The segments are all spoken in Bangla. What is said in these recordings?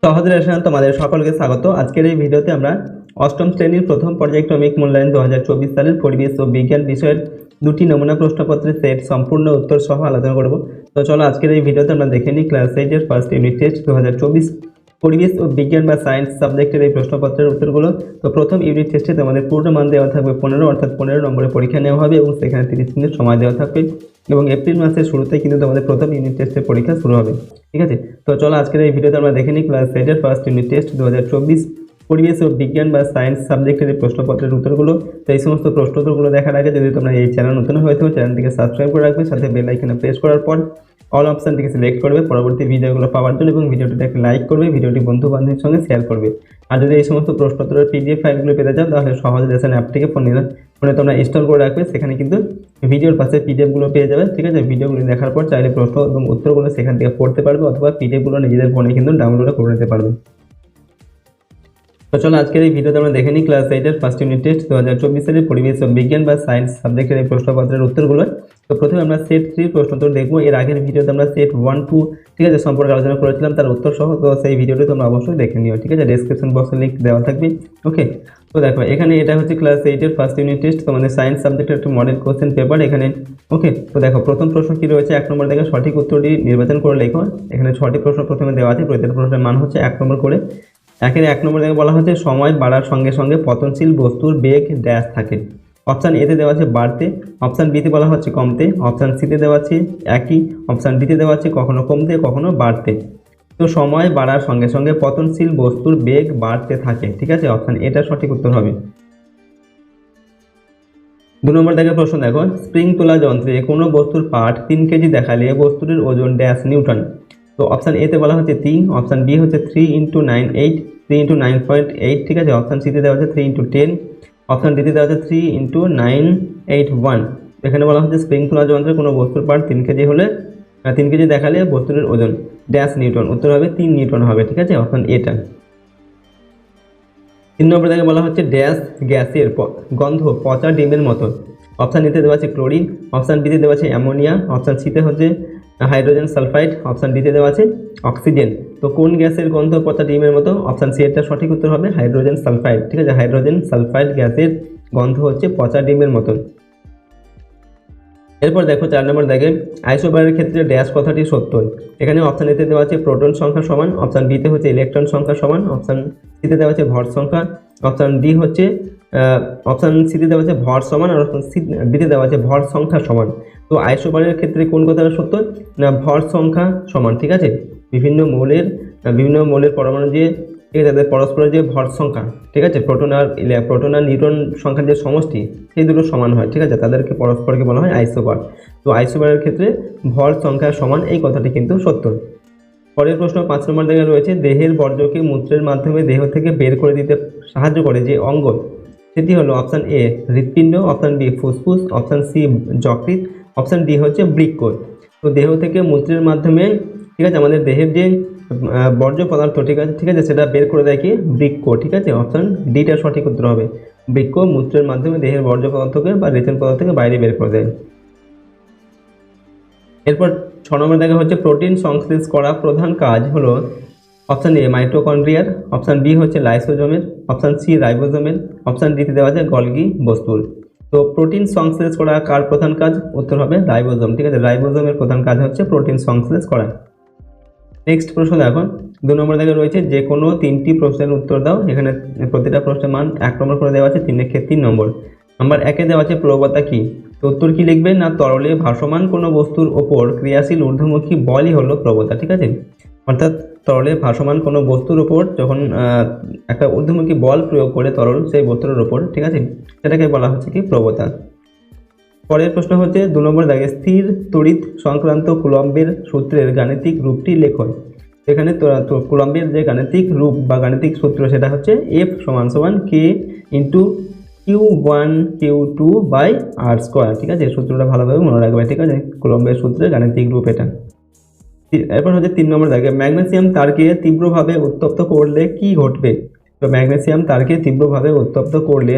সহজ রেশন তোমাদের সকলকে স্বাগত। আজকের এই ভিডিওতে আমরা অষ্টম শ্রেণীর প্রথম পর্যায়ক্রমিক মূল্যায়ন 2024 সালের পরিবেশ ও বিজ্ঞান বিষয়ের দুটি নমুনা প্রশ্নপত্রের সেট সম্পূর্ণ উত্তর সহ আলোচনা করব। তো চলো আজকের এই ভিডিওতে আমরা দেখে নিই ক্লাস 8 এর ফার্স্ট ইউনিট টেস্ট 2024 পরিবেশ ও বিজ্ঞান বা সায়েন্স সাবজেক্টের এই প্রশ্নপত্রের উত্তরগুলো। তো প্রথম ইউনিট টেস্টে তোমাদের পূর্ণ মান দেওয়া থাকবে 15, অর্থাৎ 15 নম্বরের পরীক্ষা নেওয়া হবে এবং সেখানে 30 মিনিট সময় দেওয়া থাকবে এবং এপ্রিল মাসের শুরুতে কিন্তু তোমাদের প্রথম ইউনিট টেস্টের পরীক্ষা শুরু হবে। ঠিক আছে, তো চলো আজকের এই ভিডিওতে আমরা দেখে নিই ক্লাস 8 এর ফার্স্ট ইউনিট টেস্ট 2024 পরিবেশ ও বিজ্ঞান বা সায়েন্স সাবজেক্টের এই প্রশ্নপত্রের উত্তরগুলো। তো এই সমস্ত প্রশ্নোত্তরগুলো দেখার আগে যদি তোমরা এই চ্যানেল নতুন হয়ে থাকো চ্যানেলটিকে সাবস্ক্রাইব করে রাখবে, সাথে বেল আইকনে প্রেস করার পর অল অপশনটিকে সিলেক্ট করবে পরবর্তী ভিডিওগুলো পাওয়ার জন্য এবং ভিডিওটিতে একটা লাইক করবে, ভিডিওটি বন্ধু বান্ধবের সঙ্গে শেয়ার করবে। আর যদি এই সমস্ত প্রশ্নোত্তরের পিডিএফ ফাইলগুলো পেতে চাও তাহলে সহজ লেসন অ্যাপটিকে ফোনে তোমরা ইনস্টল করে রাখবে, সেখানে কিন্তু ভিডিওর পাশে পিডিএফগুলো পেয়ে যাবে। ঠিক আছে, ভিডিওগুলো দেখার পর চাইলে প্রশ্ন এবং উত্তরগুলো সেখান থেকে পড়তে পারবে অথবা পিডিএফগুলো নিজেদের ফোনে কিন্তু ডাউনলোড করে নিতে পারবে। তো চলো আজকের এই ভিডিওতে আমরা দেখে নিই ক্লাস 8 এর ফার্স্ট ইউনিট টেস্ট 2024 সালের পরিবেশ ও বিজ্ঞান বা সায়েন্স সাবজেক্টের এই প্রশ্নপত্রের উত্তরগুলো। তো প্রথমে আমরা সেট 3 প্রশ্নোত্তর দেখবো। এর আগের ভিডিওতে আমরা সেট 1, 2 ঠিক আছে সম্পর্কে আলোচনা করেছিলাম, তার উত্তর সহ। তো সেই ভিডিওটি তোমরা অবশ্যই দেখে নিও। ঠিক আছে, ডেসক্রিপশন বক্সে লিংক দেওয়া থাকবে। ওকে, তো দেখো এখানে এটা হচ্ছে ক্লাস 8 এর ফার্স্ট ইউনিট টেস্ট, তোমাদের সায়েন্স সাবজেক্টের একটা মডেল কোশ্চেন পেপার এখানে। ওকে, তো দেখো প্রথম প্রশ্ন কি রয়েছে, 1 নম্বর থেকে সঠিক উত্তরটি নির্বাচন করে লেখো। এখানে 6টি প্রশ্ন প্রথমে দেওয়া আছে, প্রত্যেকটা প্রশ্নের মান হচ্ছে 1 নম্বর করে। 1 নম্বর থেকে বলা হচ্ছে সময় বাড়ার সঙ্গে সঙ্গে পতনশীল বস্তুর বেগ ড্যাশ থাকে। অপশান এতে দেওয়া আছে বাড়তে, অপশান বিতে বলা হচ্ছে কমতে, অপশান সিতে দেওয়া আছে একই, অপশান ডিতে দেওয়া আছে কখনো কমতে কখনো বাড়তে। তো সময় বাড়ার সঙ্গে সঙ্গে পতনশীল বস্তুর বেগ বাড়তে থাকে। ঠিক আছে, অপশান এটা সঠিক উত্তর হবে। 2 নম্বর থেকে প্রশ্ন দেখো, স্প্রিং তোলা যন্ত্রে কোনো বস্তুর পাঠ 3 কেজি দেখালে বস্তুটির ওজন ড্যাশ নিউটন। তো অপশান এতে বলা হচ্ছে 3, অপশান বি হচ্ছে 3 × 9, 8, 3 × 9.8। ঠিক আছে, অপশান সিতে দেওয়া হচ্ছে 3 × 10, অপশান ডিতে দেওয়া হচ্ছে 3 × 981। এখানে বলা হচ্ছে স্প্রিং তোলা যন্ত্রে কোনো বস্তুর পাঠ 3 কেজি হলে 3 কেজি দেখালে বস্তুটির ওজন ড্যাশ নিউটন। উত্তর হবে 3 নিউটন হবে। ঠিক আছে, অপশান এটা। 3 নম্বর থেকে বলা হচ্ছে ড্যাশ গ্যাসের গন্ধ পচা ডিমের মতো। অপশান এতে দেওয়া আছে ক্লোরিন, অপশান বিতে দেওয়া আছে অ্যামোনিয়া, অপশান সিতে হচ্ছে হাইড্রোজেন সালফাইড, অপশান ডিতে দেওয়া আছে অক্সিজেন। তো কোন গ্যাসের গন্ধ পচা ডিমের মতো? অপশান সি এর সঠিক উত্তর হবে হাইড্রোজেন সালফাইড। ঠিক আছে, হাইড্রোজেন সালফাইড গ্যাসের গন্ধ হচ্ছে পচা ডিমের মতন। এরপর দেখো 4 নম্বর দেখে আইসোবারের ক্ষেত্রে ড্যাশ কথাটি সত্য। এখানে অপশান এতে দেওয়া আছে প্রোটন সংখ্যা সমান, অপশান বিতে হচ্ছে ইলেকট্রন সংখ্যা সমান, অপশান সিতে দেওয়া আছে ভর সংখ্যা, অপশান ডি হচ্ছে অপশান সিতে দেওয়া আছে ভর সমান আর অপশান বিতে দেওয়া আছে ভর সংখ্যা সমান। তো আইসোবারের ক্ষেত্রে কোন কথাটা সত্য না ভর সংখ্যা সমান। ঠিক আছে, বিভিন্ন মৌলের পরমাণু যে ঠিক আছে তাদের পরস্পরের যে ভর সংখ্যা, ঠিক আছে প্রোটন আর নিউট্রন সংখ্যার যে সমষ্টি সেই দুটো সমান হয়। ঠিক আছে, তাদেরকে পরস্পরকে বলা হয় আইসোবার। তো আইসোবারের ক্ষেত্রে ভর সংখ্যা সমান এই কথাটি কিন্তু সত্য। পরের প্রশ্ন 5 নম্বর জায়গায় রয়েছে দেহের বর্জ্যকে মূত্রের মাধ্যমে দেহ থেকে বের করে দিতে সাহায্য করে যে অঙ্গ, সেটি হলো অপশান এ হৃৎপিণ্ড, অপশান বি ফুসফুস, অপশান সি যকৃৎ, অপশান ডি হচ্ছে বৃক্ক। তো দেহ থেকে মূত্রের মাধ্যমে ঠিক আছে আমাদের দেহের যে বর্জ্য পদার্থ ঠিক আছে সেটা বের করে দেয় কি বৃক্ক। ঠিক আছে, অপশান ডিটা সঠিক উত্তর হবে। বৃক্ক মূত্রের মাধ্যমে দেহের বর্জ্য পদার্থকে বা রেচন পদার্থকে বাইরে বের করে দেয়। এরপর 6 নম্বর দেখা হচ্ছে প্রোটিন সংশ্লেষ করা প্রধান কাজ হলো অপশান এ মাইটোকন্ড্রিয়ার, অপশান বি হচ্ছে লাইসোজোমের, অপশান সি রাইবোজোমের, অপশান ডিতে দেওয়া আছে গলগি বস্তুর। তো প্রোটিন সংশ্লেষ করা কার প্রধান কাজ? উত্তর হবে রাইবোজোম। ঠিক আছে, রাইবোজোমের প্রধান কাজ হচ্ছে প্রোটিন সংশ্লেষ করা। নেক্সট প্রশ্ন দেখো 2 নম্বর থেকে রয়েছে যে কোনো 3টি প্রশ্নের উত্তর দাও। এখানে প্রতিটা প্রশ্নের মান 1 নম্বর করে দেওয়া আছে, 3 নম্বর। নাম্বার 1-এ দেওয়া আছে প্লবতা কি। তো উত্তর কি লিখবে না তরলে ভাসমান কোনো বস্তুর ওপর ক্রিয়াশীল ঊর্ধ্বমুখী বলই হলো প্রবতা। ঠিক আছে, অর্থাৎ তরলে ভাসমান কোনো বস্তুর ওপর যখন একটা ঊর্ধ্বমুখী বল প্রয়োগ করে তরল সেই বস্তুর ওপর, ঠিক আছে সেটাকে বলা হচ্ছে কি প্রবতা। পরের প্রশ্ন হচ্ছে 2 নম্বর দাগে স্থির তড়িৎ সংক্রান্ত কুলম্বের সূত্রের গাণিতিক রূপটি লেখো। এখানে কুলম্বের যে গাণিতিক রূপ বা গাণিতিক সূত্র সেটা হচ্ছে F = K × Q1 Q2 / R²। ঠিক আছে, সূত্রটা ভালোভাবে মনে রাখবে। ঠিক আছে, কুলম্বের সূত্রের গাণিতিক রূপ এটা। এরপর হচ্ছে 3 নম্বর দাগে ম্যাগনেসিয়াম তারকে তীব্রভাবে উত্তপ্ত করলে কি ঘটবে। তো ম্যাগনেসিয়াম তারকে তীব্রভাবে উত্তপ্ত করলে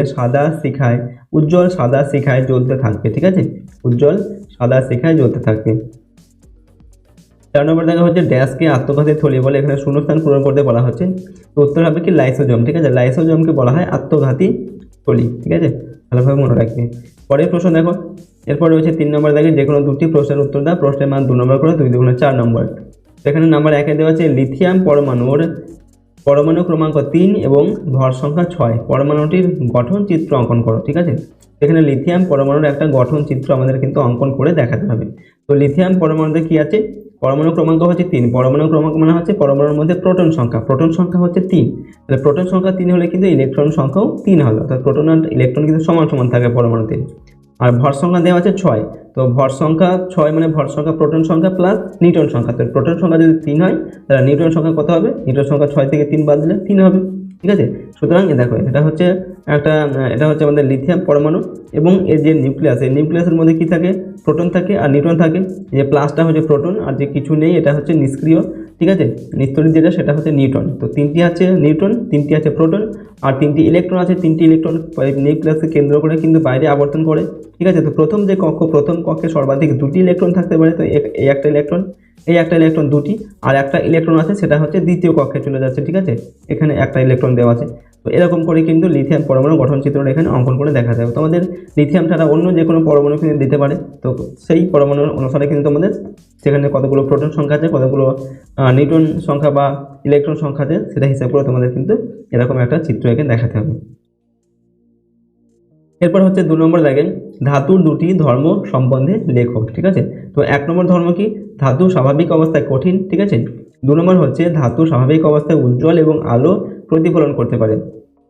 উজ্জ্বল সাদা শিখায় জ্বলতে থাকবে। ঠিক আছে, উজ্জ্বল সাদা শিখায় জ্বলতে থাকবে। 4 নম্বর দেখা হচ্ছে ড্যাশকে আত্মঘাতী থলি বলে, এখানে শূন্যস্থান পূরণ করতে বলা হচ্ছে। তো উত্তর হবে কি লাইসোজোম। ঠিক আছে, লাইসোজোমকে বলা হয় আত্মঘাতী থলি। ঠিক আছে, ভালোভাবে মনে রাখবে। পরের প্রশ্ন দেখো, এরপর রয়েছে 3 নম্বর দাগে যে কোনো দুটি প্রশ্নের উত্তর দাও, প্রশ্নের মান 2 নম্বর করে, 2 দুগুণে 4 নম্বর। এখানে নাম্বার 1 দেওয়া আছে লিথিয়াম পরমাণুর পরমাণু ক্রমাঙ্ক 3 এবং ভর সংখ্যা 6, পরমাণুটির গঠন চিত্র অঙ্কন করো। ঠিক আছে, এখানে লিথিয়াম পরমাণুর একটা গঠন চিত্র আমাদের কিন্তু অঙ্কন করে দেখাতে হবে। তো লিথিয়াম পরমাণুতে কি আছে, পরমাণু ক্রমাঙ্ক হচ্ছে 3, পরমাণু ক্রমাঙ্ক মানে হচ্ছে পরমাণুর মধ্যে প্রোটন সংখ্যা হচ্ছে 3। তাহলে প্রোটন সংখ্যা 3 হলে কিন্তু ইলেকট্রন সংখ্যাও 3 হবে, অর্থাৎ প্রোটন আর ইলেকট্রন কিন্তু সমান সমান থাকে পরমাণুতে। আর ভর সংখ্যা দেওয়া আছে 6, তো ভর সংখ্যা 6 মানে ভর সংখ্যা প্রোটন সংখ্যা প্লাস নিউটন সংখ্যা। তো প্রোটন সংখ্যা যদি 3 হয় তাহলে নিউটন সংখ্যা কত হবে, নিউটন সংখ্যা 6 থেকে 3 বাদ দিলে 3 হবে। ঠিক আছে, সুতরাং দেখো এটা হচ্ছে আমাদের লিথিয়াম পরমাণু, এবং এর যে নিউক্লিয়াস, এই নিউক্লিয়াসের মধ্যে কি থাকে, প্রোটন থাকে আর নিউট্রন থাকে। যে প্লাসটা হচ্ছে প্রোটন আর যে কিছু নেই এটা হচ্ছে নিষ্ক্রিয়। ঠিক আছে, নিস্তরিত যেটা সেটা হচ্ছে নিউট্রন। তো 3টি আছে নিউট্রন, 3টি আছে প্রোটন, আর 3টি ইলেকট্রন আছে। 3টি ইলেকট্রন নিউক্লিয়াসকে কেন্দ্র করে কিন্তু বাইরে আবর্তন করে। ঠিক আছে, তো প্রথম কক্ষে সর্বাধিক 2টি ইলেকট্রন থাকতে পারে। তো এই একটা ইলেকট্রন 2টি, আর একটা ইলেকট্রন আছে সেটা হচ্ছে দ্বিতীয় কক্ষে চলে যাচ্ছে। ঠিক আছে, এখানে একটা ইলেকট্রন দেওয়া আছে। তো এরকম করে কিন্তু লিথিয়াম পরমাণু গঠন চিত্রটা এখানে অঙ্কন করে দেখা যাবে। তোমাদের লিথিয়াম ছাড়া অন্য যে কোনো পরমাণু কিন্তু দিতে পারে, তো সেই পরমাণুর অনুসারে কিন্তু তোমাদের সেখানে কতগুলো প্রোটন সংখ্যা আছে, কতগুলো নিউট্রন সংখ্যা বা ইলেকট্রন সংখ্যা আছে, সেটা হিসাব করে তোমাদের কিন্তু এরকম একটা চিত্র এখানে দেখাতে হবে। এরপর হচ্ছে 2 নম্বর দাগে ধাতুর 2টি ধর্ম সম্বন্ধে লেখো। ঠিক আছে, তো 1 নম্বর ধর্ম কি, ধাতু স্বাভাবিক অবস্থায় কঠিন। ঠিক আছে, 2 নম্বর হচ্ছে ধাতু স্বাভাবিক অবস্থায় উজ্জ্বল এবং আলো প্রতিফলন করতে পারে।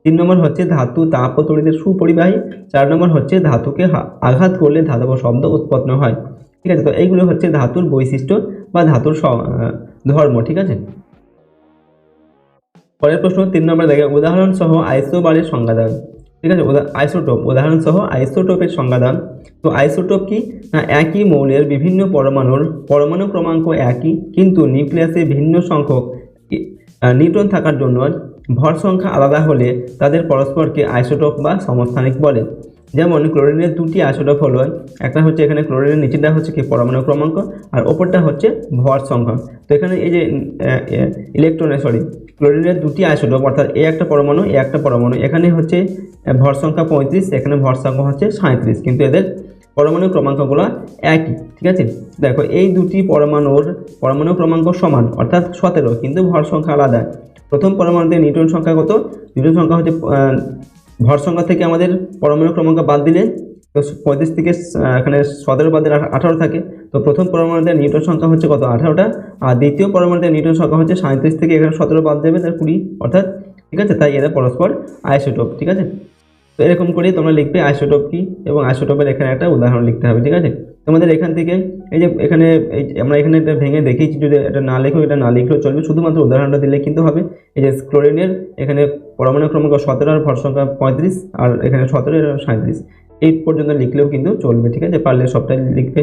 3 নম্বর হচ্ছে ধাতু তাপ ও তড়িতের সুপরিবাহী। 4 নম্বর হচ্ছে ধাতুকে আঘাত করলে ধাতব শব্দ উৎপন্ন হয়। ঠিক আছে, তো এইগুলো হচ্ছে ধাতুর বৈশিষ্ট্য বা ধাতুর ধর্ম। ঠিক আছে, পরের প্রশ্ন 3 নম্বর দাগে উদাহরণ সহ আইসোবারের সংজ্ঞা দাও। ঠিক আছে, আইসোটোপ, উদাহরণ সহ আইসোটোপের সংজ্ঞা দাও। তো আইসোটোপ কি না, একই মৌলের বিভিন্ন পরমাণুর পরমাণু ক্রমাঙ্ক একই, কিন্তু নিউক্লিয়াসে ভিন্ন সংখ্যক নিউট্রন থাকার জন্য ভর সংখ্যা আলাদা হলে তাদের পরস্পরকে আইসোটোপ বা সমস্থানিক বলে। যেমন ক্লোরিনের 2টি আইসোটোপ হলো, একটা হচ্ছে এখানে ক্লোরিনের নিচেটা হচ্ছে কি পরমাণু ক্রমাঙ্ক, আর ওপরটা হচ্ছে ভর সংখ্যা। তো এখানে এই যে ক্লোরিনের 2টি আইসোটোপ, অর্থাৎ এ একটা পরমাণু, এখানে হচ্ছে ভর সংখ্যা 35, এখানে ভর সংখ্যা হচ্ছে 37, কিন্তু এদের পরমাণু ক্রমাঙ্কগুলো একই। ঠিক আছে, দেখো এই দুটি পরমাণু ক্রমাঙ্ক সমান, অর্থাৎ 17, কিন্তু ভর সংখ্যা আলাদা। প্রথম পরমাণুতে নিউটন সংখ্যা কত, নিউটন সংখ্যা হচ্ছে ভর সংখ্যা থেকে আমাদের পরমাণু ক্রমাঙ্ক বাদ দিলে তো 35 থেকে এখানে 17 বাদ দিলে 18 থাকে। তো প্রথম পরমাণুতে নিউটন সংখ্যা হচ্ছে কত, 18টা, আর দ্বিতীয় পরমাণুতে নিউটন সংখ্যা হচ্ছে 37 থেকে এখানে 17 বাদ দেবে, তার 20, অর্থাৎ ঠিক আছে, তাই এরা পরস্পর আইসোটোপ। ঠিক আছে, তো এরকম করেই তোমরা লিখবে আইসোটোপ কি, এবং আইসোটোপের এখানে একটা উদাহরণ লিখতে হবে। ঠিক আছে, তোমাদের এখান থেকে এই যে এখানে আমরা এখানে এটা ভেঙে দেখিয়েছি, যদি এটা না লেখো, এটা না লিখলেও চলবে, শুধুমাত্র উদাহরণটা দিলে কিন্তু হবে। এই যে ক্লোরিনের এখানে পরমাণু ক্রমাঙ্ক 17 আর ভর সংখ্যা 35, আর এখানে 17 আর 37, এই পর্যন্ত লিখলেও কিন্তু চলবে। ঠিক আছে, পারলে সবটাই লিখবে।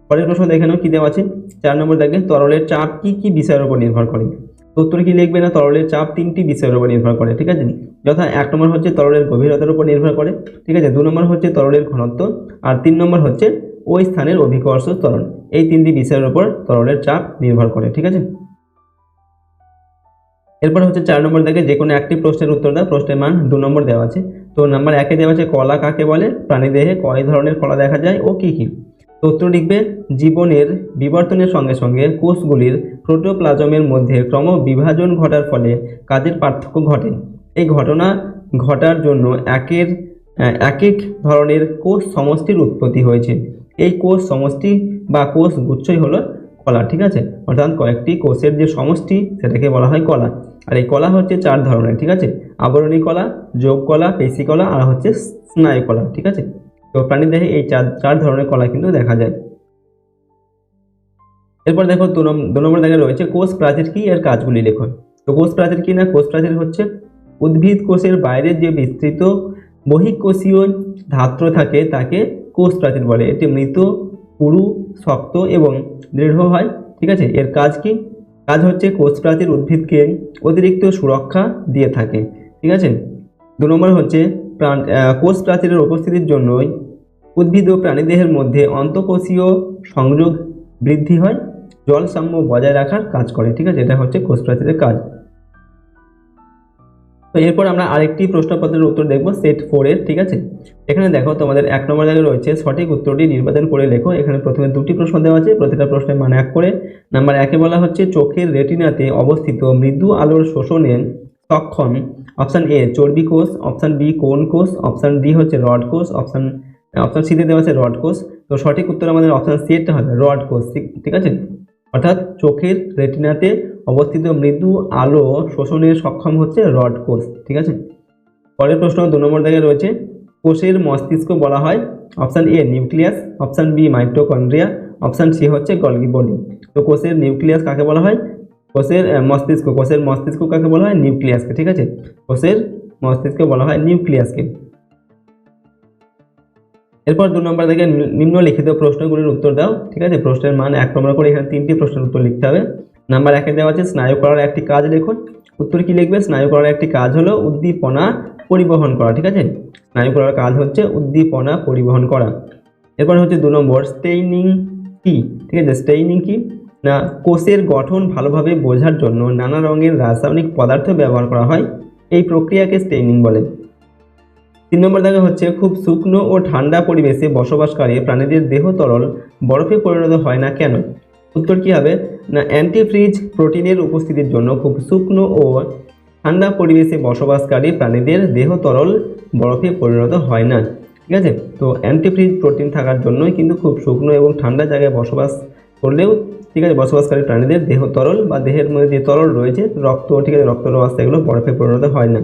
পরের প্রশ্ন এখানেও কি দেওয়া আছে, 4 নম্বর দেখবে তরলের চাপ কি কি বিষয়ের উপর নির্ভর করে। তো উত্তরে কি লিখবে না, তরলের চাপ 3টি বিষয়ের উপর নির্ভর করে। ঠিক আছে, যথা 1 নম্বর হচ্ছে তরলের গভীরতার উপর নির্ভর করে। ঠিক আছে, 2 নম্বর হচ্ছে তরলের ঘনত্ব, আর 3 নম্বর হচ্ছে ওই স্থানের অভিকর্ষ ত্বরণ। এই 3টি বিষয়ের উপর তরলের চাপ নির্ভর করে। ঠিক আছে, এরপর হচ্ছে 4 নম্বর থেকে যে কোনো একটি প্রশ্নের উত্তর দাও, প্রশ্নের মান 2 নম্বর দেওয়া আছে। তো নাম্বার 1 দেওয়া আছে কলা কাকে বলে, প্রাণীদেহে কয় ধরনের কলা দেখা যায় ও কি কি। তো উত্তর লিখবে জীবনের বিবর্তনের সঙ্গে সঙ্গে কোষগুলির প্রোটোপ্লাজমের মধ্যে ক্রম বিভাজন ঘটার ফলে কাজের পার্থক্য ঘটে। এই ঘটনা ঘটার জন্য এক এক ধরনের কোষ সমষ্টির উৎপত্তি হয়েছে। এই কোষ সমষ্টি বা কোষ গুচ্ছই হলো কলা। ঠিক আছে, অর্থাৎ কয়েকটি কোষের যে সমষ্টি সেটাকে বলা হয় কলা। আর এই কলা হচ্ছে 4 ধরনের। ঠিক আছে, আবরণী কলা, যোগ কলা, পেশি কলা, আর হচ্ছে স্নায়ু কলা। ঠিক আছে, তো প্রাণীদেহে এই চার ধরনের কলা কিন্তু দেখা যায়। এরপর দেখো 2 নম্বর দাগে রয়েছে কোষ প্রাচীর কি, এর কাজগুলি লেখো। তো কোষ প্রাচীর কি না, কোষ প্রাচীর হচ্ছে উদ্ভিদ কোষের বাইরে যে বিস্তৃত বহিঃকোষীয় ধাত্র থাকে তাকে কোষ প্রাচীর বলে। এটি মৃত, পুরু, শক্ত এবং দৃঢ় হয়। ঠিক আছে, এর কাজ কি, কাজ হচ্ছে কোষ প্রাচীর উদ্ভিদকে অতিরিক্ত সুরক্ষা দিয়ে থাকে। ঠিক আছে, 2 নম্বর হচ্ছে কোষ প্রাচীরের উপস্থিতির জন্যই উদ্ভিদ ও প্রাণীদেহের মধ্যে অন্তঃকোষীয় সংযোগ বৃদ্ধি হয়। জল সাম্য বজায় রাখার কাজ করে। ঠিক আছে, এটা হচ্ছে কোষ প্রাচীরের কাজ। তো এরপর আমরা আরেকটি প্রশ্নপত্রের উত্তর দেখব সেট 4 এর। ঠিক আছে, এখানে দেখো তোমাদের 1 নম্বর জায়গায় রয়েছে সঠিক উত্তরটি নির্বাচন করে লেখো। এখানে প্রথমে দুটি প্রশ্ন দেওয়া আছে, প্রতিটা প্রশ্নের মান 1 করে। নাম্বার 1-এ বলা হচ্ছে চোখের রেটিনাতে অবস্থিত মৃদু আলোর শোষণে সক্ষম অপশান এ চর্বি কোষ, অপশান বি কোন কোষ, অপশান ডি হচ্ছে রড কোষ, অপশান সিতে দেওয়া আছে রড কোষ। তো সঠিক উত্তর আমাদের অপশান সি এরটা হবে রড কোষ। ঠিক আছে, অর্থাৎ চোখের রেটিনাতে অবস্থিত মৃদু আলো শোষণে সক্ষম হচ্ছে রড কোষ। ঠিক আছে, পরের প্রশ্ন 2 নম্বর জায়গায় রয়েছে কোষের মস্তিষ্ক বলা হয় option A nucleus, option B mitochondria, option C হচ্ছে গলগি বডি। তো কোষের নিউক্লিয়াস কাকে বলা হয়? কোষের মস্তিষ্ক কাকে বলা হয়? নিউক্লিয়াসকে। ঠিক আছে, কোষের মস্তিষ্ক বলা হয় নিউক্লিয়াসকে। এরপর 2 নম্বর থেকে নিম্নলিখিত প্রশ্নগুলির উত্তর দাও। ঠিক আছে, প্রশ্নের মান 1 নম্বর করে এখানে 3টি প্রশ্নের উত্তর লিখতে হবে। নাম্বার 1-এ দেওয়া আছে স্নায়ু করার একটি কাজ লেখো। উত্তর কি লিখবে? স্নায়ু করার একটি কাজ হলো উদ্দীপনা পরিবহন করা। ঠিক আছে, স্নায়ু করার কাজ হচ্ছে উদ্দীপনা পরিবহন করা। এরপর হচ্ছে 2 নম্বর স্টেইনিং কি। ঠিক আছে, স্টেইনিং কি না কোষের গঠন ভালোভাবে বোঝার জন্য নানা রঙের রাসায়নিক পদার্থ ব্যবহার করা হয়, এই প্রক্রিয়াকে স্টেইনিং বলে। 3 নম্বর দাগে হচ্ছে খুব শুকনো ও ঠান্ডা পরিবেশে বসবাসকারী প্রাণীদের দেহ তরল বরফে পরিণত হয় না কেন? উত্তর কি হবে না অ্যান্টিফ্রিজ প্রোটিনের উপস্থিতির জন্য খুব শুকনো ও ঠান্ডা পরিবেশে বসবাসকারী প্রাণীদের দেহ তরল বরফে পরিণত হয় না। ঠিক আছে, তো অ্যান্টিফ্রিজ প্রোটিন থাকার জন্যই কিন্তু খুব শুকনো এবং ঠান্ডা জায়গায় বসবাস করলেও ঠিক আছে বসবাসকারী প্রাণীদের দেহ তরল বা দেহের মধ্যে যে তরল রয়েছে রক্ত, ঠিক আছে রক্তরস, এগুলো বরফে পরিণত হয় না।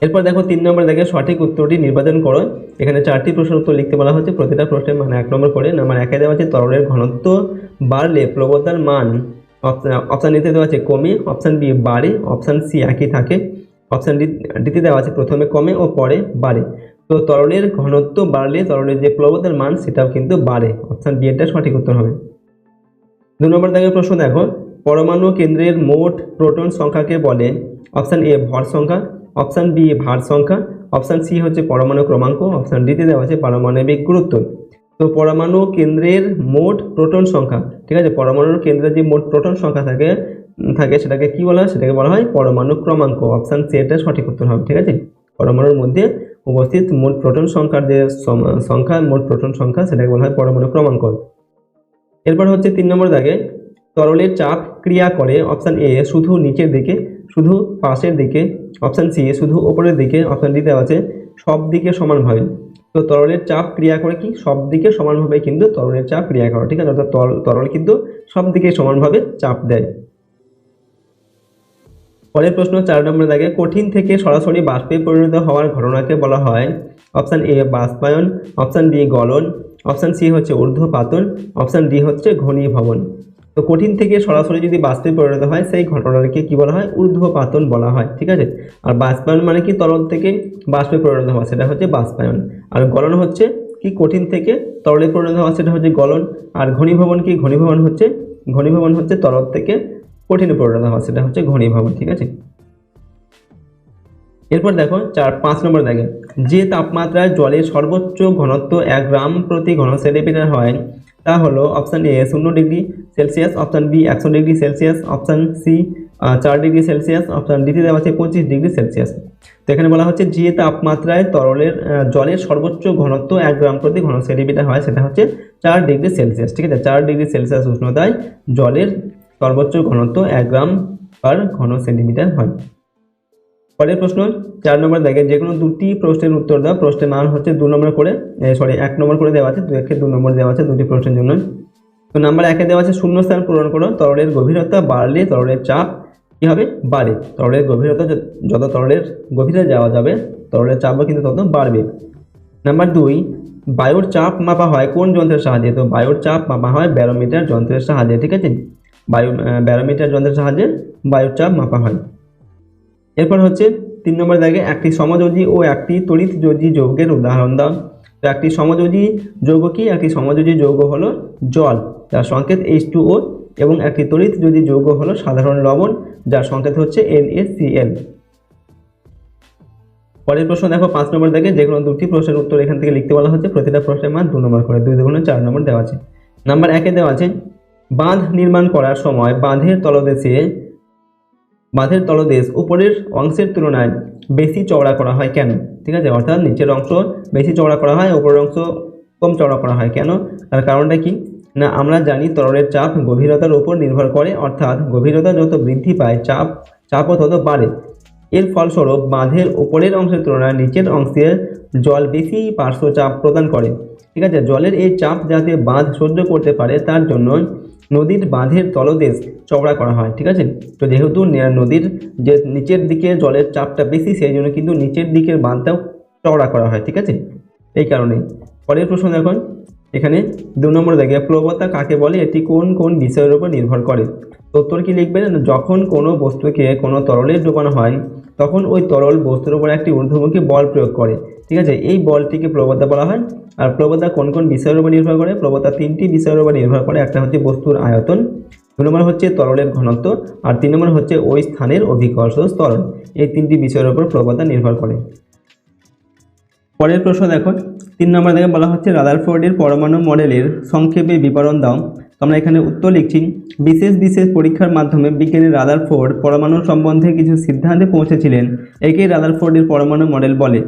এরপর দেখো 3 নম্বর দেখে সঠিক উত্তরটি নির্বাচন করো। এখানে 4টি প্রশ্নের উত্তর লিখতে বলা হচ্ছে, প্রতিটা প্রশ্নের মান 1 নম্বর করে। নাম্বার 1-এ দেওয়া আছে তরলের ঘনত্ব বাড়লে প্লবতার মান অপশান এতে দেওয়া আছে কমে, অপশান বি বাড়ে, অপশান সি একই থাকে, অপশান ডিতে দেওয়া আছে প্রথমে কমে ও পরে বাড়ে। তো তরলের ঘনত্ব বাড়লে তরলের যে প্লবতার মান সেটাও কিন্তু বাড়ে। অপশান বি এরটা সঠিক উত্তর হবে। 2 নম্বর দাগের প্রশ্ন দেখো পরমাণু কেন্দ্রের মোট প্রোটন সংখ্যাকে বলে অপশান এ ভর সংখ্যা, অপশান বি ভার সংখ্যা, অপশান সি হচ্ছে পরমাণু ক্রমাঙ্ক, অপশান ডিতে দেওয়া আছে পারমাণবিক গুরুত্ব। তো পরমাণু কেন্দ্রের মোট প্রোটন সংখ্যা, ঠিক আছে পরমাণুর কেন্দ্রে যে মোট প্রোটন সংখ্যা থাকে সেটাকে কি বলা হয়? সেটাকে বলা হয় পরমাণু ক্রমাঙ্ক। অপশান সি এটা সঠিক উত্তর হবে। ঠিক আছে, পরমাণুর মধ্যে উপস্থিত মোট প্রোটন সংখ্যার যে মোট প্রোটন সংখ্যা সেটাকে বলা হয় পরমাণু ক্রমাঙ্ক। এরপর হচ্ছে 3 নম্বর দাগে তরলের চাপ ক্রিয়া করে অপশান এ শুধু নিচের দিকে, শুধু পাশের দিকে, অপশান সি শুধু ওপরের দিকে, অপশান ডি দেওয়া আছে সব দিকে সমানভাবে। তো তরলের চাপ ক্রিয়া করে কি সব দিকে সমানভাবে কিন্তু তরলের চাপ ক্রিয়া করে। ঠিক আছে, অর্থাৎ তরল কিন্তু সব দিকে সমানভাবে চাপ দেয়। পরের প্রশ্ন 4 নম্বর দাগে কঠিন থেকে সরাসরি বাষ্পে পরিণত হওয়ার ঘটনাকে বলা হয় অপশান এ বাষ্পায়ন, অপশান বি গলন, অপশান সি হচ্ছে ঊর্ধ্বপাতন, অপশান ডি হচ্ছে ঘনীভবন। তো কঠিন থেকে সরাসরি যদি বাষ্পে পরিণত হয় সেই ঘটনাকে কি বলা হয়? ঊর্ধ্বপাতন বলা হয়। ঠিক আছে, আর বাষ্পায়ন মানে কি তরল থেকে বাষ্পে পরিণত হওয়া, সেটা হচ্ছে বাষ্পায়ন। আর গলন হচ্ছে কি কঠিন থেকে তরলে পরিণত হওয়া, সেটা হচ্ছে গলন। আর ঘনীভবন কি ঘনীভবন হচ্ছে তরল থেকে কঠিনে পরিণত হওয়া, সেটা হচ্ছে ঘনীভবন। ঠিক আছে, এরপর দেখো 5 নম্বর দেখে যে তাপমাত্রায় জলের সর্বোচ্চ ঘনত্ব 1 গ্রাম প্রতি ঘন সেন্টিমিটার হয় তা হলো option A 0 degree Celsius, option B 100 degree Celsius, option C 4 degree Celsius, option ডিতে দেওয়া আছে 25 ডিগ্রি সেলসিয়াস। তো এখানে বলা হচ্ছে যে তাপমাত্রায় জলের সর্বোচ্চ ঘনত্ব 1 গ্রাম প্রতি ঘন সেন্টিমিটার হয় সেটা হচ্ছে 4 ডিগ্রি সেলসিয়াস। ঠিক আছে, 4 ডিগ্রি সেলসিয়াস উষ্ণতায় জলের সর্বোচ্চ ঘনত্ব 1 গ্রাম পার ঘন সেন্টিমিটার হয়। পরের প্রশ্ন 4 নম্বর দেখে যে কোনো দুটি প্রশ্নের উত্তর দাও। প্রশ্নের মান হচ্ছে 2 নম্বর করে 1 নম্বর করে দেওয়া আছে, 2 নম্বর দেওয়া আছে দুটি প্রশ্নের জন্য। তো নাম্বার 1-এ দেওয়া আছে শূন্যস্থান পূরণ করো। তরলের গভীরতা বাড়লে তরলের চাপ কি হবে? বাড়ে। তরলের গভীরতা যত তরলের গভীরে যাওয়া যাবে তরলের চাপও কিন্তু তত বাড়বে। নাম্বার 2 বায়ুর চাপ মাপা হয় কোন যন্ত্রের সাহায্যে? তো বায়ুর চাপ মাপা হয় ব্যারোমিটার যন্ত্রের সাহায্যে। ঠিক আছে, ব্যারোমিটার যন্ত্রের সাহায্যে বায়ুর চাপ মাপা হয়। এরপর হচ্ছে 3 নম্বর দাগে একটি সমযোজী ও একটি তড়িৎযোজী যৌগের উদাহরণ দাও। তো একটি সমযোজী যৌগ কি? একটি সমযোজী যৌগ হলো জল যার সংকেত H2O, এবং একটি তড়িৎযোজী যৌগ হলো সাধারণ লবণ যার সংকেত হচ্ছে NaCl। পরের প্রশ্ন দেখো 5 নম্বর দাগে যে কোনো দুটি প্রশ্নের উত্তর এখান থেকে লিখতে বলা হচ্ছে, প্রতিটা প্রশ্নের মান 2 নম্বর করে, 2 দুগুণে 4 নম্বর দেওয়া আছে। নাম্বার 1-এ দেওয়া আছে বাঁধ নির্মাণ করার সময় বাঁধের তলদেশ উপরের অংশের তুলনায় বেশি চওড়া করা হয় কেন? ঠিক আছে, অর্থাৎ নিচের অংশ বেশি চওড়া করা হয়, উপরের অংশ কম চওড়া করা হয় কেন? তার কারণটা কি না, আমরা জানি তরলের চাপ গভীরতার উপর নির্ভর করে, অর্থাৎ গভীরতা যত বৃদ্ধি পায় চাপও তত বাড়ে। এর ফলস্বরূপ বাঁধের উপরের অংশের তুলনায় নিচের অংশের জল বেশি পার্শ্ব চাপ প্রদান করে। ঠিক আছে, জলের এই চাপ যাতে বাঁধ সহ্য করতে পারে তার জন্য নদীর বাঁধের তলদেশ চওড়া করা হয়। ঠিক আছে, তো যেহেতু নদীর যে নিচের দিকে জলের চাপটা বেশি, সেই জন্য কিন্তু নিচের দিকের বাঁধটাও চওড়া করা হয়। ঠিক আছে, এই কারণে। পরের প্রশ্ন দেখুন, এখানে 2 নম্বর দেখে প্লবতা কাকে বলে, এটি কোন কোন বিষয়ের উপর নির্ভর করে? উত্তর কি লিখবেন? যখন কোনো বস্তুকে কোনো তরলে ডোবানো হয় তখন ওই তরল বস্তুর উপর একটি ঊর্ধ্বমুখী বল প্রয়োগ করে। ঠিক আছে, এই বলটিকে প্লবতা বলা হয়। আর প্লবতা কোন কোন বিষয়ের উপর নির্ভর করে? প্লবতা 3টি বিষয়ের উপর নির্ভর করে। একটা হচ্ছে বস্তুর আয়তন, 2 নম্বর হচ্ছে তরলের ঘনত্ব, আর 3 নম্বর হচ্ছে ওই স্থানের অভিকর্ষ ত্বরণ। এই 3টি বিষয়ের উপর প্লবতা নির্ভর করে। পরের প্রশ্ন দেখো, 3 নম্বর থেকে বলা হচ্ছে রাদারফোর্ডের পরমাণু মডেলের সংক্ষেপে বিবরণ দাও। তো আমরা এখানে উত্তর লিখছি, বিশেষ পরীক্ষার মাধ্যমে বিজ্ঞানী রাদারফোর্ড পরমাণু সম্বন্ধে কিছু সিদ্ধান্তে পৌঁছেছিলেন। একেই রাদারফোর্ডের পরমাণু মডেল বলে।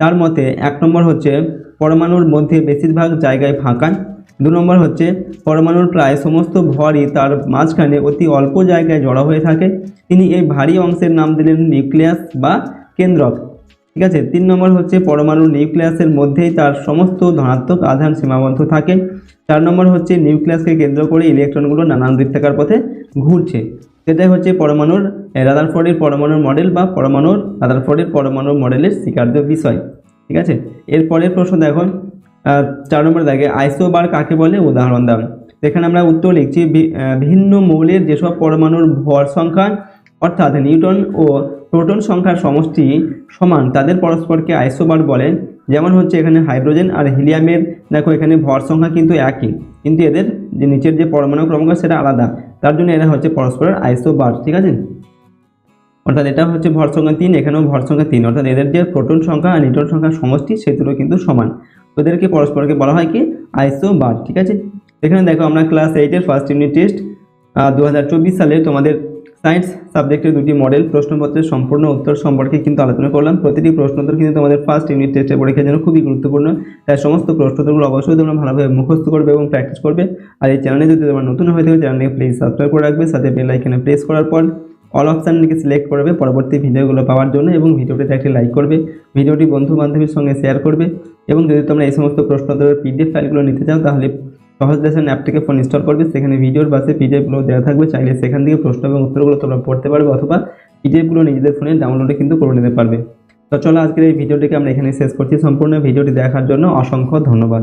তার মতে 1 নম্বর হচ্ছে পরমাণুর মধ্যে বেশিরভাগ জায়গায় ফাঁকা। 2 নম্বর হচ্ছে পরমাণুর প্রায় সমস্ত ভরই তার মাঝখানে অতি অল্প জায়গায় জড়ো হয়ে থাকে। তিনি এই ভারী অংশের নাম দিলেন নিউক্লিয়াস বা কেন্দ্রক। ঠিক আছে, 3 নম্বর হচ্ছে পরমাণুর নিউক্লিয়াসের মধ্যেই তার সমস্ত ধনাত্মক আধান সীমাবদ্ধ থাকে। 4 নম্বর হচ্ছে নিউক্লিয়াসকে কেন্দ্র করে ইলেকট্রনগুলো নানান বৃত্তাকার পথে ঘুরছে। এটাই হচ্ছে রাদারফোর্ডের পরমাণুর মডেল বা রাদারফোর্ডের পরমাণু মডেলের স্বীকার্য বিষয়। ঠিক আছে, এরপরের প্রশ্ন দেখো, 4 নম্বর দেখে আইসোবার কাকে বলে, উদাহরণ দাও। এখানে আমরা উত্তর লিখছি, ভিন্ন মৌলের যেসব পরমাণুর ভর সংখ্যা অর্থাৎ নিউটন ও প্রোটন সংখ্যার সমষ্টি সমান তাদের পরস্পরকে আইসোবার বলে। যেমন হচ্ছে এখানে হাইড্রোজেন আর হিলিয়ামের দেখো এখানে ভর সংখ্যা কিন্তু একই, কিন্তু এদের যে নিচের যে পরমাণু ক্রমাঙ্ক সেটা আলাদা, তার জন্য এরা হচ্ছে পরস্পরের আইসোবার। ঠিক আছে, অর্থাৎ এটা হচ্ছে ভর সংখ্যা 3, এখানেও ভর সংখ্যা 3, অর্থাৎ এদের যে প্রোটন সংখ্যা আর নিউটন সংখ্যার সমষ্টি সেগুলো কিন্তু সমান। ওদেরকে পরস্পরকে বলা হয় কি, আইসোবার। ঠিক আছে, এখানে দেখো আমরা ক্লাস 8-এর ফার্স্ট ইউনিট টেস্ট 2024 সালে তোমাদের সায়েন্স সাবজেক্টের 2টি মডেল প্রশ্নপত্রের সম্পূর্ণ উত্তর সম্পর্কে কিন্তু আলোচনা করলাম। প্রতিটি প্রশ্নোত্তর কিন্তু তোমাদের ফার্স্ট ইউনিট টেস্টের পরীক্ষার জন্য খুবই গুরুত্বপূর্ণ। তাই সমস্ত প্রশ্নোত্তরগুলো অবশ্যই তোমরা ভালোভাবে মুখস্থ করবে এবং প্র্যাকটিস করবে। আর এই চ্যানেলে যদি তোমরা নতুন হয়ে থাকো চ্যানেলকে প্লিজ সাবস্ক্রাইব করে রাখবে, সাথে বেল আইকনে প্রেস করার পর অল অপশানটিকে সিলেক্ট করবে পরবর্তী ভিডিওগুলো পাওয়ার জন্য, এবং ভিডিওটিতে একটি লাইক করবে, ভিডিওটি বন্ধু বান্ধবীর সঙ্গে শেয়ার করবে। এবং যদি তোমরা এই সমস্ত প্রশ্নোত্তরের পিডিএফ ফাইলগুলো নিতে চাও তাহলে সহজ লেসন অ্যাপটিকে ফোন ইনস্টল করবে, সেখানে ভিডিওর পাশে পিডিএফগুলো দেওয়া থাকবে, চাইলে সেখান থেকে প্রশ্ন এবং উত্তরগুলো তোমরা পড়তে পারবে, অথবা পিডিএফগুলো নিজেদের ফোনে ডাউনলোডে কিন্তু করে নিতে পারবে। তো চলো আজকের এই ভিডিওটিকে আমরা এখানে শেষ করছি। সম্পূর্ণ ভিডিওটি দেখার জন্য অসংখ্য ধন্যবাদ।